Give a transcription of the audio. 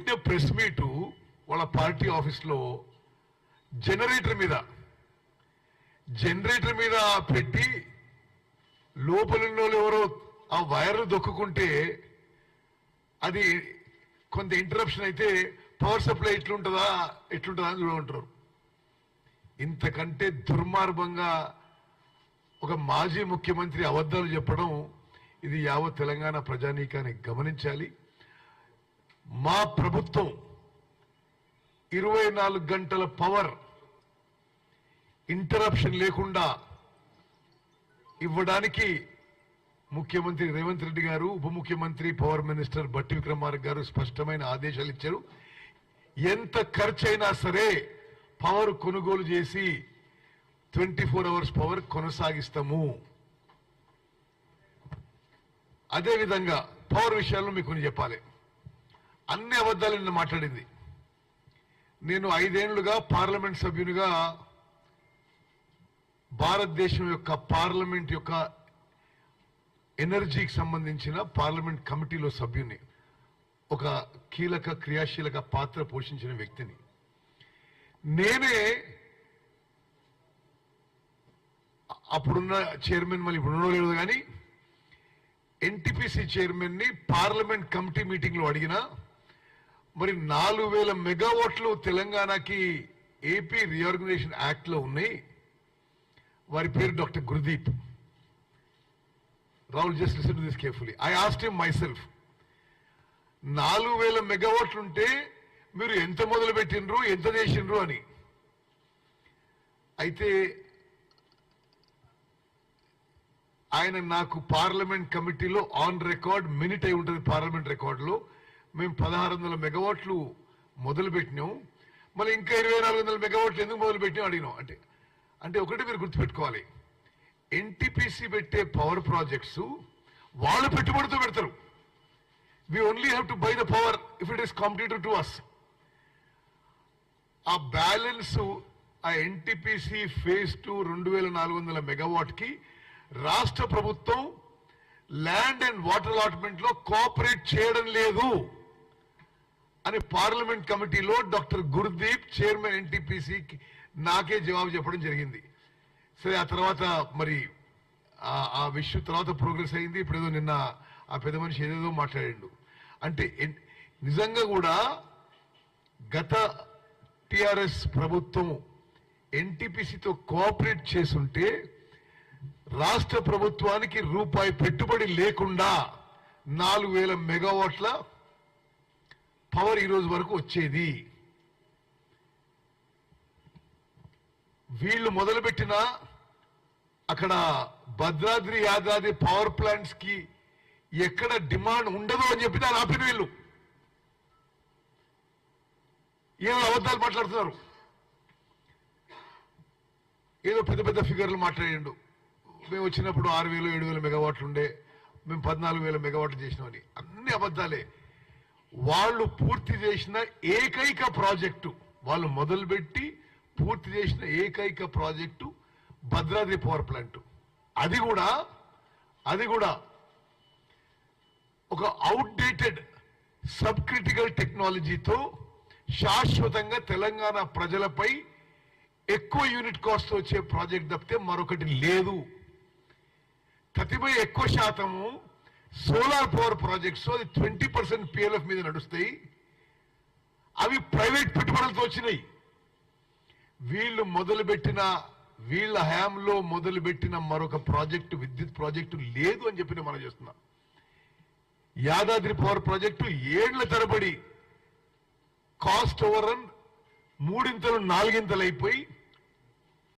పెట్టిన press meet వాళ్ళ party ఆఫీస్లో జనరేటర్ మీద పెట్టి లోపల ఎవరో ఆ వైర్లు దొక్కుంటే అది కొంత ఇంటరప్షన్ అయితే పవర్ సప్లై ఎట్లుంటుందా అని చూడమంటారు. ఇంతకంటే దుర్మార్గంగా ఒక మాజీ ముఖ్యమంత్రి అబద్ధాలు చెప్పడం ఇది యావత్ తెలంగాణ ప్రజానీకాన్ని గమనించాలి. మా ప్రభుత్వం 24 గంటల పవర్ ఇంటరప్షన్ లేకుండా ఇవ్వడానికి ముఖ్యమంత్రి రేవంత్ రెడ్డి గారు, ఉప ముఖ్యమంత్రి పవర్ మినిస్టర్ బట్టి విక్రమార్క గారు స్పష్టమైన ఆదేశాలు ఇచ్చారు. ఎంత ఖర్చైనా సరే పవర్ కొనుగోలు చేసి 24 అవర్స్ పవర్ కొనసాగిస్తాము. అదేవిధంగా పవర్ విషయాల్లో మీకు కొన్ని చెప్పాలి. అన్ని అబద్ధాలు నిన్న మాట్లాడింది. నేను 5 ఏళ్లుగా పార్లమెంట్ సభ్యునిగా భారతదేశం యొక్క పార్లమెంట్ యొక్క ఎనర్జీకి సంబంధించిన పార్లమెంట్ కమిటీలో సభ్యుని, ఒక కీలక క్రియాశీలక పాత్ర పోషించిన వ్యక్తిని. నేనే అప్పుడున్న చైర్మన్, మళ్ళీ ఇప్పుడు లేదు కానీ ఎన్టీపీసీ చైర్మన్ ని పార్లమెంట్ కమిటీ మీటింగ్ లో అడిగినా, మరి 4000 మెగావాట్లు తెలంగాణకి ఏపీ రీఆర్గనైజేషన్ యాక్ట్ లో ఉన్నాయి. వారి పేరు doctor Gurdeep. Rahul, just listen to this carefully. I asked him my self, 4000 మెగావాట్లు ఉంటే మీరు ఎంత మొదలు పెట్టినరు, ఎంత చేసినరు అని. అయితే ఆయన నాకు పార్లమెంట్ కమిటీలో ఆన్ రికార్డ్ మినిట్ అయి ఉంటుంది. పార్లమెంట్ రికార్డులో మేము 1600 మెగావాట్లు మొదలు పెట్టినాం, మళ్ళీ ఇంకా 2400 మెగావాట్లు ఎందుకు మొదలు పెట్టినాం అడిగినాం. అంటే ఒకటి మీరు గుర్తుపెట్టుకోవాలి, ఎన్టీపీసీ పెట్టే పవర్ ప్రాజెక్ట్స్ వాళ్ళు పెట్టుబడితో పెడతారు. we only have to buy the power if it is competitive to us. ఆ బ్యాలెన్స్ ఆ ఎన్టీపీసీ ఫేజ్ 2 2400 మెగావాట్ కి రాష్ట్ర ప్రభుత్వం ల్యాండ్ అండ్ వాటర్ అలాట్మెంట్ లో కోఆపరేట్ చేయడం లేదు అని పార్లమెంట్ కమిటీలో డాక్టర్ గుర్దీప్, చైర్మన్ ఎన్టీపీసీ, నాకే జవాబు చెప్పడం జరిగింది. సరే, ఆ తర్వాత మరి ఆ విషయం తర్వాత ప్రోగ్రెస్ అయింది. ఇప్పుడు ఏదో నిన్న ఆ పెద్ద మనిషి ఏదేదో మాట్లాడిండు. అంటే నిజంగా కూడా గత టిఆర్ఎస్ ప్రభుత్వం ఎన్టీపీసీతో కోఆపరేట్ చేసుంటే రాష్ట్ర ప్రభుత్వానికి రూపాయి పెట్టుబడి లేకుండా 4000 మెగావాట్ల పవర్ ఈ రోజు వరకు వచ్చేది. వీళ్ళు మొదలుపెట్టిన అక్కడ భద్రాద్రి, యాదాద్రి పవర్ ప్లాంట్స్ కి ఎక్కడ డిమాండ్ ఉండదు అని చెప్పి దాన్ని ఆపిన వీళ్ళు. ఏదో అబద్ధాలు మాట్లాడుతున్నారు, ఏదో పెద్ద పెద్ద ఫిగర్లు మాట్లాడిండు. మేము వచ్చినప్పుడు 6000 7000 మెగావాట్లు ఉండే, మేము 14000 మెగావాట్లు చేసినామని. అన్ని అబద్ధాలే. వాళ్ళు పూర్తి చేసిన ఏకైక ప్రాజెక్టు, వాళ్ళు మొదలుపెట్టి పూర్తి చేసిన ఏకైక ప్రాజెక్టు భద్రాద్రి పవర్ ప్లాంట్. అది కూడా ఒక అవుట్డేటెడ్ సబ్ క్రిటికల్ టెక్నాలజీతో శాశ్వతంగా తెలంగాణ ప్రజలపై ఎక్కువ యూనిట్ కాస్ట్ వచ్చే ప్రాజెక్ట్ తప్పితే మరొకటి లేదు. ప్రతిపై ఎక్కువ శాతము సోలార్ పవర్ ప్రాజెక్ట్స్, అది 20% PLF మీద నడుస్తాయి. అవి ప్రైవేట్ పెట్టుబడులతో వచ్చినాయి. వీళ్ళ హయాంలో మొదలుపెట్టిన మరొక ప్రాజెక్టు, విద్యుత్ ప్రాజెక్టు లేదు అని చెప్పి మనం చేస్తున్నాం. యాదాద్రి పవర్ ప్రాజెక్టు 7 ఏళ్ల తరబడి కాస్ట్ ఓవర్ రన్ 3 ఇంతలు 4 ఇంతలు అయిపోయి